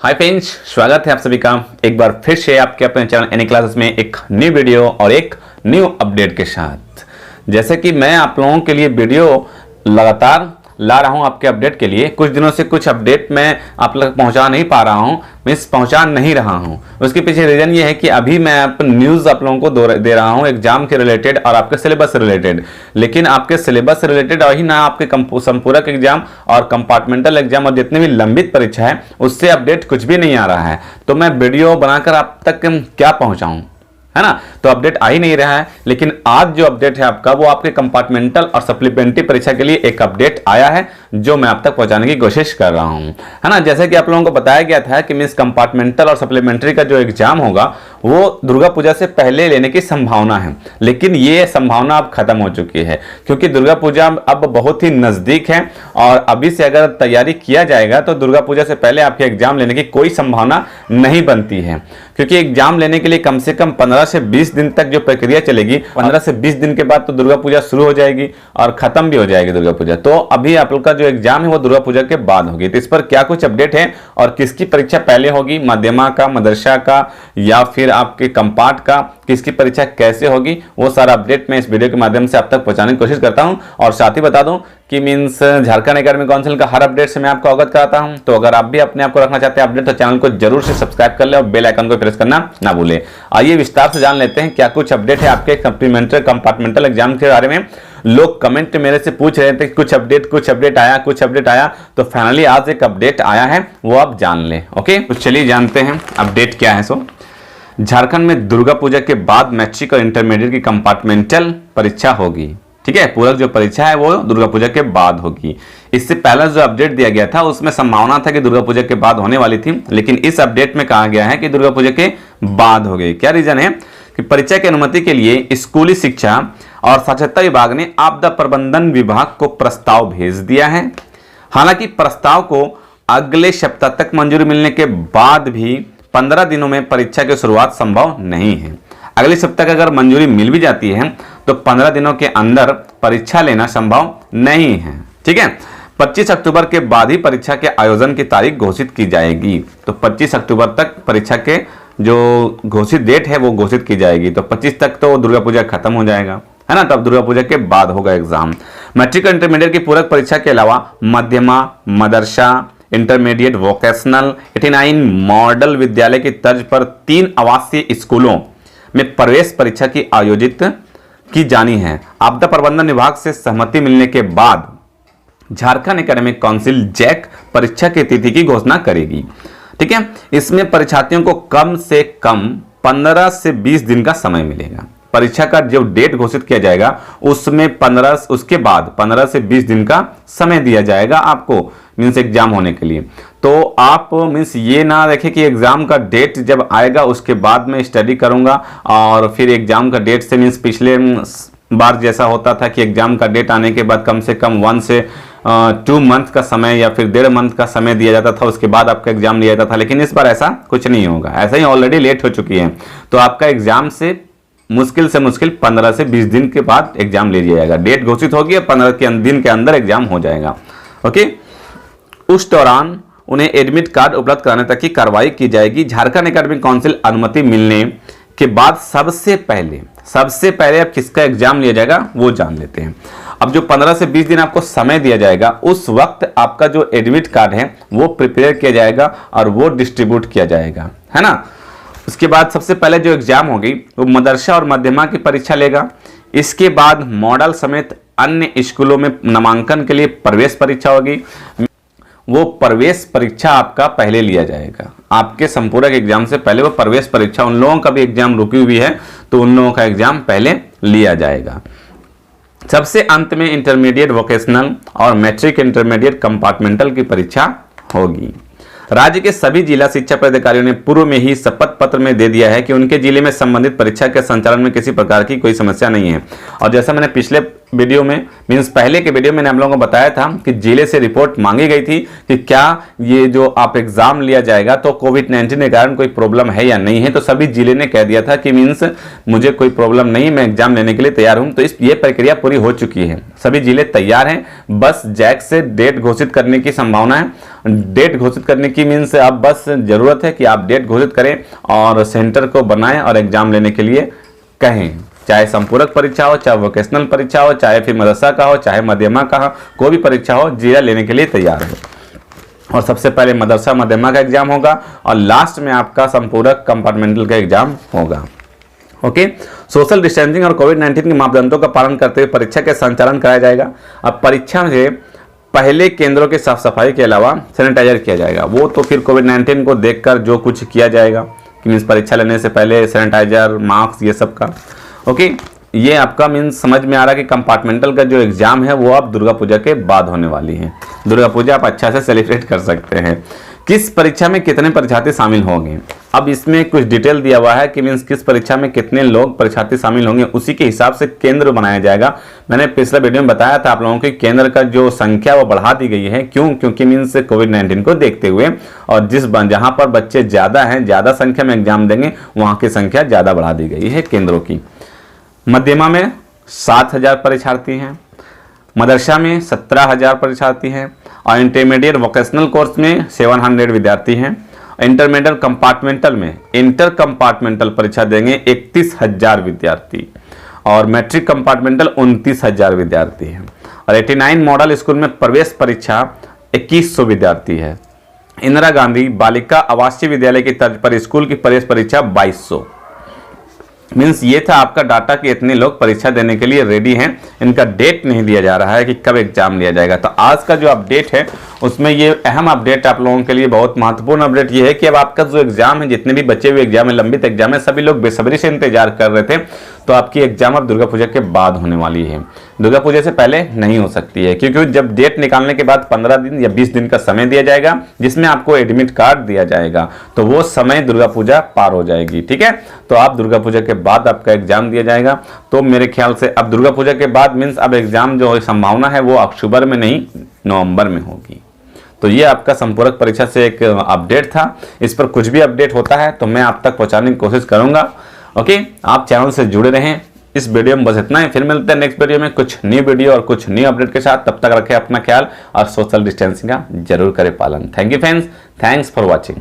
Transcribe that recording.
Hi friends, स्वागत है आप सभी का एक बार फिर से आपके अपने चैनल एनी क्लासेस में एक न्यू वीडियो और एक न्यू अपडेट के साथ। जैसे कि मैं आप लोगों के लिए वीडियो लगातार ला रहा हूं आपके अपडेट के लिए। कुछ दिनों से कुछ अपडेट मैं आप तक पहुंचा नहीं पा रहा हूं, पहुंचा नहीं रहा हूं। उसके पीछे रीजन ये है कि अभी मैं न्यूज़ आप लोगों को दे रहा हूं एग्जाम के रिलेटेड और आपके सिलेबस से रिलेटेड। लेकिन आपके सिलेबस से रिलेटेड और ही ना आपके संपूरक एग्जाम और कंपार्टमेंटल एग्जाम और जितनी भी लंबित परीक्षा है उससे अपडेट कुछ भी नहीं आ रहा है। तो मैं वीडियो बनाकर आप तक क्या पहुंचाऊं, है ना। तो अपडेट आ ही नहीं रहा है। लेकिन आज जो अपडेट है आपका वो आपके कंपार्टमेंटल और सप्लीमेंट्री परीक्षा के लिए एक अपडेट आया है जो मैं आप तक पहुंचाने की कोशिश कर रहा हूं, है ना। जैसे कि आप लोगों को बताया गया था कि मींस कंपार्टमेंटल और सप्लीमेंट्री का जो एग्जाम होगा वो दुर्गा पूजा से पहले लेने की संभावना है। लेकिन ये संभावना अब खत्म हो चुकी है क्योंकि दुर्गा पूजा अब बहुत ही नजदीक है और अभी से अगर तैयारी किया जाएगा तो दुर्गा पूजा से पहले आपके एग्जाम लेने की कोई संभावना नहीं बनती है। क्योंकि एग्जाम लेने के लिए कम से कम 15 से 20 दिन तक जो प्रक्रिया चलेगी, 15 से 20 दिन के बाद तो दुर्गा पूजा शुरू हो जाएगी और खत्म भी हो जाएगी दुर्गा पूजा। तो अभी आप लोग का जो एग्जाम है वो दुर्गा पूजा के बाद होगी। तो इस पर क्या कुछ अपडेट है और किसकी परीक्षा पहले होगी, मध्यमा का, मदरसा का या फिर आपके कंपार्ट का, किसकी परीक्षा कैसे होगी, वो सारा अपडेट मैं इस वीडियो के माध्यम से आप तक पहुंचाने की कोशिश करता हूं। और साथ ही बता दूं कि मींस झारखंड एकेडमी काउंसिल का हर अपडेट से मैं आपको अवगत कराता हूं। तो अगर आप भी अपने आप को रखना चाहते हैं अपडेट तो चैनल को जरूर से सब्सक्राइब कर ले और बेल आइकन को प्रेस करना ना भूलें। आइए विस्तार से जान लेते हैं क्या कुछ अपडेट है आपके सप्लीमेंट्री कंपार्टमेंटल एग्जाम के बारे में। लोग कमेंट मेरे से पूछ रहे थे कुछ अपडेट आया, तो फाइनली आज एक अपडेट आया है, वो आप जान लें। ओके, तो चलिए जानते हैं अपडेट क्या है। सो झारखंड में दुर्गा पूजा के बाद मैट्रिक और इंटरमीडिएट की कंपार्टमेंटल परीक्षा होगी। ठीक है, पूरक जो परीक्षा है वो दुर्गा पूजा के बाद होगी। इससे पहले जो अपडेट दिया गया था उसमें संभावना था कि दुर्गा पूजा के बाद होने वाली थी, लेकिन इस अपडेट में कहा गया है कि दुर्गा पूजा के बाद हो गई। क्या रीजन है कि परीक्षा की अनुमति के लिए स्कूली शिक्षा और साक्षरता विभाग ने आपदा प्रबंधन विभाग को प्रस्ताव भेज दिया है। हालांकि प्रस्ताव को अगले सप्ताह तक मंजूरी मिलने के बाद भी 15 दिनों में परीक्षा की शुरुआत संभव नहीं है। अगले सप्ताह अगर मंजूरी मिल भी जाती है तो 15 दिनों के अंदर परीक्षा लेना संभव नहीं है। ठीक है, 25 अक्टूबर के बाद ही परीक्षा के आयोजन की तारीख घोषित की जाएगी। तो 25 अक्टूबर तक परीक्षा के जो घोषित डेट है वो घोषित की जाएगी। तो 25 तक तो दुर्गा पूजा खत्म हो जाएगा, है ना। तब दुर्गा पूजा के बाद होगा एग्जाम। मैट्रिक और इंटरमीडिएट की पूरक परीक्षा के अलावा मध्यमा, मदरसा, इंटरमीडिएट, वोकेशनल, 89 मॉडल विद्यालय की तर्ज पर 3 आवासीय स्कूलों में प्रवेश परीक्षा की आयोजित की जानी है। आपदा प्रबंधन विभाग से सहमति मिलने के बाद झारखंड एकेडमिक काउंसिल जैक परीक्षा की तिथि की घोषणा करेगी। ठीक है, इसमें परीक्षार्थियों को कम से कम 15 से 20 दिन का समय मिलेगा। परीक्षा का जो डेट घोषित किया जाएगा उसमें उसके बाद 15 से 20 दिन का समय दिया जाएगा आपको मीन्स एग्जाम होने के लिए। तो आप मीन्स ये ना रखें कि एग्जाम का डेट जब आएगा उसके बाद मैं स्टडी करूंगा और फिर एग्जाम का डेट से मीन्स पिछले बार जैसा होता था कि एग्जाम का डेट आने के बाद कम से कम 1 से 2 मंथ का समय या फिर 1.5 मंथ का समय दिया जाता था, उसके बाद आपका एग्जाम लिया जाता था। लेकिन इस बार ऐसा कुछ नहीं होगा, ऐसा ही ऑलरेडी लेट हो चुकी है। तो आपका एग्जाम से मुश्किल 15 से 20 दिन के बाद एग्जाम ले लिया जाएगा। डेट घोषित होगी और 15 दिन के अंदर एग्जाम हो जाएगा। ओके, उस दौरान उन्हें एडमिट कार्ड उपलब्ध कराने तक की कार्रवाई की जाएगी। झारखंड एकेडमिक काउंसिल अनुमति मिलने के बाद सबसे पहले अब किसका एग्जाम लिया जाएगा वो जान लेते हैं। अब जो 15 से 20 दिन आपको समय दिया जाएगा उस वक्त आपका जो एडमिट कार्ड है वो प्रिपेयर किया जाएगा और वो डिस्ट्रीब्यूट किया जाएगा, है ना। उसके बाद सबसे पहले जो एग्जाम होगी वो मदरसा और मध्यमा की परीक्षा लेगा। इसके बाद मॉडल समेत अन्य स्कूलों में नामांकन के लिए प्रवेश परीक्षा होगी। वो प्रवेश परीक्षा आपका पहले लिया जाएगा। आपके संपूरक एग्जाम से पहले वो प्रवेश परीक्षा, उन लोगों का भी एग्जाम रुकी हुई है तो उन लोगों का एग्जाम पहले लिया जाएगा। सबसे अंत में इंटरमीडिएट, वोकेशनल और मैट्रिक इंटरमीडिएट कंपार्टमेंटल की परीक्षा होगी। राज्य के सभी जिला शिक्षा पदाधिकारियों ने पूर्व में ही शपथ पत्र में दे दिया है कि उनके जिले में संबंधित परीक्षा के संचालन में किसी प्रकार की कोई समस्या नहीं है। और जैसा मैंने पिछले वीडियो में मीन्स पहले के वीडियो में मैंने आप लोगों को बताया था कि जिले से रिपोर्ट मांगी गई थी कि क्या ये जो आप एग्जाम लिया जाएगा तो कोविड-19 के कारण कोई प्रॉब्लम है या नहीं है। तो सभी जिले ने कह दिया था कि मीन्स मुझे कोई प्रॉब्लम नहीं, मैं एग्जाम लेने के लिए तैयार हूं। तो ये प्रक्रिया पूरी हो चुकी है, सभी जिले तैयार हैं, बस जैक से डेट घोषित करने की संभावना है। डेट घोषित करने की मीन्स अब बस जरूरत है कि आप डेट घोषित करें और सेंटर को बनाएं और एग्जाम लेने के लिए कहें, चाहे संपूरक परीक्षा हो, चाहे वोकेशनल परीक्षा हो, चाहे फिर मदरसा का हो, चाहे मध्यमा का हो, कोई भी परीक्षा हो, जिला लेने के लिए तैयार हो। और सबसे पहले मदरसा मध्यमा का एग्जाम होगा और लास्ट में आपका संपूरक कंपार्टमेंटल का एग्जाम होगा। ओके, सोशल डिस्टेंसिंग और कोविड-19 के मापदंडों का पालन करते हुए परीक्षा के संचालन कराया जाएगा। अब परीक्षा से पहले केंद्रों की साफ सफाई के अलावा सैनिटाइजर किया जाएगा। वो तो फिर कोविड-19 को देखकर जो कुछ किया जाएगा कि मीन्स परीक्षा लेने से पहले सैनिटाइजर, मास्क, ये सब का। ओके, ये आपका मीन्स समझ में आ रहा है कि कंपार्टमेंटल का जो एग्जाम है वो आप दुर्गा पूजा के बाद होने वाली है। दुर्गा पूजा आप अच्छा से सेलिब्रेट कर सकते हैं। किस परीक्षा में कितने परीक्षार्थी शामिल होंगे, अब इसमें कुछ डिटेल दिया हुआ है कि मीन्स किस परीक्षा में कितने लोग परीक्षार्थी शामिल होंगे, उसी के हिसाब से केंद्र बनाया जाएगा। मैंने पिछले वीडियो में बताया था आप लोगों को केंद्र का जो संख्या वो बढ़ा दी गई है। क्यों? क्योंकि मीन्स कोविड-19 को देखते हुए और जहां पर बच्चे ज़्यादा हैं, ज़्यादा संख्या में एग्जाम देंगे, वहाँ की संख्या ज़्यादा बढ़ा दी गई है केंद्रों की। मध्यमा में 7,000 परीक्षार्थी हैं, मदरसा में 17,000 परीक्षार्थी हैं और इंटरमीडिएट वोकेशनल कोर्स में 700 विद्यार्थी हैं। इंटरमीडिएट कंपार्टमेंटल में इंटर कंपार्टमेंटल परीक्षा देंगे 31,000 विद्यार्थी और मैट्रिक कंपार्टमेंटल 29,000 विद्यार्थी हैं। और 89 मॉडल स्कूल में प्रवेश परीक्षा 2100 विद्यार्थी है। इंदिरा गांधी बालिका आवासीय विद्यालय की तर्ज पर स्कूल की प्रवेश परीक्षा 2200। मीन्स ये था आपका डाटा कि इतने लोग परीक्षा देने के लिए रेडी हैं। इनका डेट नहीं दिया जा रहा है कि कब एग्जाम लिया जाएगा। तो आज का जो अपडेट है उसमें ये अहम अपडेट आप लोगों के लिए, बहुत महत्वपूर्ण अपडेट ये है कि अब आपका जो एग्जाम है, जितने भी बचे हुए एग्जाम है, लंबित एग्जाम है, सभी लोग बेसब्री से इंतजार कर रहे थे। तो आपकी एग्जाम अब दुर्गा पूजा के बाद होने वाली है, दुर्गा पूजा से पहले नहीं हो सकती है। क्योंकि जब डेट निकालने के बाद 15 दिन या 20 दिन का समय दिया जाएगा जिसमें आपको एडमिट कार्ड दिया जाएगा, तो वो समय दुर्गा पूजा पार हो जाएगी। ठीक है, तो आप दुर्गा पूजा के बाद आपका एग्जाम दिया जाएगा। तो मेरे ख्याल से अब दुर्गा पूजा के बाद मीन्स अब एग्जाम जो संभावना है वो अक्टूबर में नहीं, नवंबर में होगी। तो ये आपका संपूरक परीक्षा से एक अपडेट था। इस पर कुछ भी अपडेट होता है तो मैं आप तक पहुंचाने की कोशिश करूंगा। ओके, आप चैनल से जुड़े रहें। इस वीडियो में बस इतना ही, फिर मिलते हैं नेक्स्ट वीडियो में कुछ न्यू वीडियो और कुछ न्यू अपडेट के साथ। तब तक रखें अपना ख्याल और सोशल डिस्टेंसिंग का जरूर करें पालन। Thank you friends, thanks for watching.